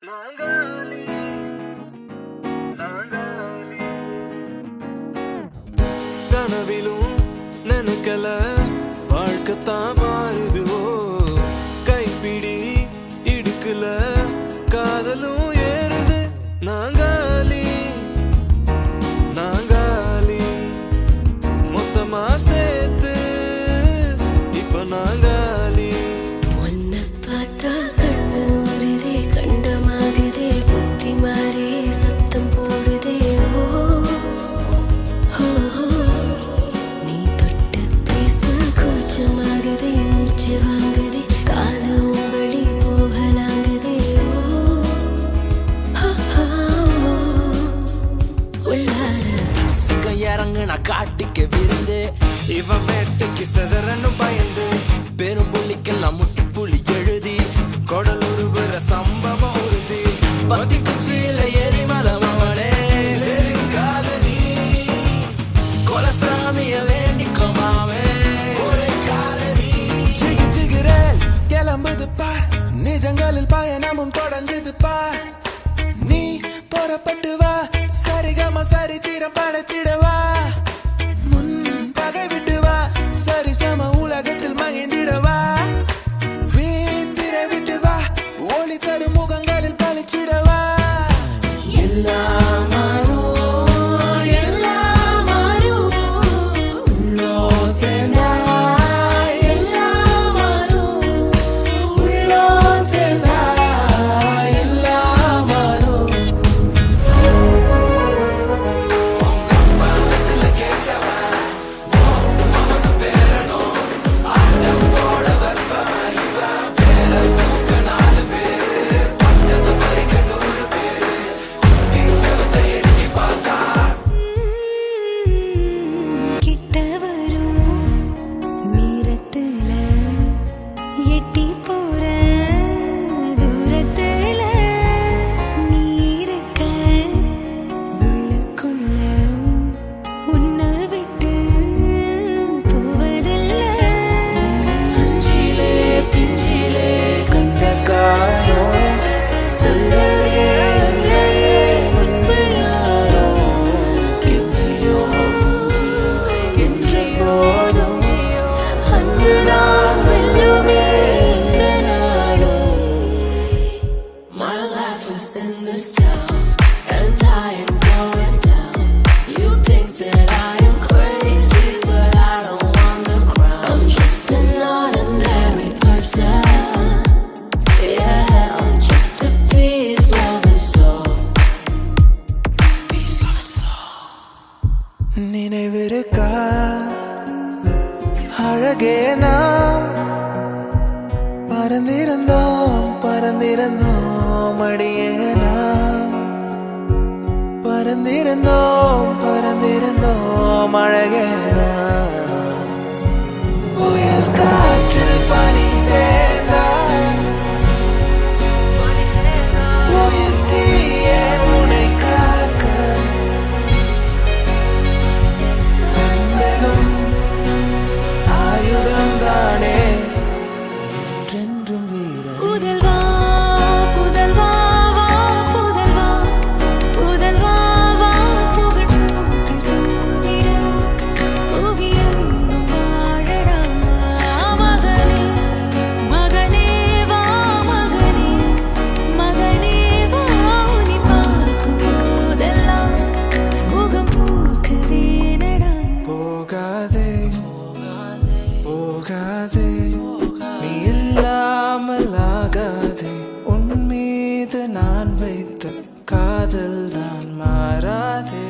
நாங்காலி நாங்காலி கனவிலும் நினைக்கல வாழ்க்கத்தான் மாறுதுவோ கைப்பிடி இடுக்கல காதலும் ஏறுது நாங்காலி நாங்காலி மொத்தமா சேர்த்து இப்ப நாங்காலி உன்னை பார்த்தா கண்ணு உருதே கண்டமாகுதே புத்தி மாறே சத்தம் போடுதே ஓ ஹோ ஹோ நீ தொட்டு பேச கூச்சமாகுதே மூச்சு வாங்குதே காலம் வழி போகலாங்குதே ஓ ஹோ ஹோ உள்ளார சிங்கம் இறங்குனா காட்டிக்க விருந்து இவன் வேட்டைக்கு செதறன்னு பயந்து பெரும் புள்ளிக்கெல்லாம் முட்டி புள்ளி எழுதி கொடல் உருவுற சம்பவம் உறுதி பத்தி குச்சியில எரிமலமவனே நெருங்காத நீ கொலசாமிய வேண்டிக்கோமாவே ஒரே காலனி சிகிரேல் கிளம்புது பார் நிஜங்களில் பயணமும் தொடங்குது பார் நீ புறப்பட்டு வா சரிகம சரி தீரம் படைத்திடவா முன் பகை விட்டு வா சரி சம உலகத்தில் மகிழ்ந்திடவா வீண் திரை விட்டு வா ஒளி தரும் முகங்களில் பழிச்சிடவா எல்லாம் மாறும் எல்லாம் மாறும் உள்ளோ சேர்ந்தா எல்லாம் மாறும் உள்ளோ சேர்ந்தா எல்லாம் மாறும் மனசுல கேட்டவன் அவனு பேரனும் ஆட்டம் போட வைப்பவன் இவன் பேர தூக்க 4 பேரு பட்டத பறிக்க 100 பேரு திருச்சவத்தை எட்டி பார்த்தா கிட்ட வரும் நேரத்துல எட்டி போற தூரத்துல நீ இருக்க உள்ளுக்குள்ள உன்னை விட்டு போவதில்லை அஞ்சிலே பிஞ்சிலே கண்ட காலம் சொல்லவே இல்லையே முன்பு யாரோ கெஞ்சியோ என்ற போதும் அன்புதான் வெல்லுமே இந்த நாடும். My life is in this town, and I am going down. You think that I am crazy, but I don't want the crown. I'm just an ordinary person. Yeah, I'm just a peace loving soul. Peace loving soul. நினைவிருக்கா அழகே நாம் பறந்திருந்தோம் அடியே நாம் பறந்திருந்தோம் அழகே நாம் புயல் காற்றில் பனி சேர்ந்தாய் உயிர் தீய உனை காக்க அன்பெனும் ஆயுதம் தானே என்றென்றும் வீரன் புதல்வா புதல்வா வா புதல்வா புதல்வா வா புகழ் பூக்கள் தூவிட ஓவியம் வாழடா மகனே மகனே வா மகனே மகனே வா நீ பார்க்கும் போதெல்லாம் முகம் பூக்குதேனடா போகாதே போகாதே நீ இல்லாமல் ஆகாதே உன் மீது நான் வைத்த காதல் தான் மாறாதே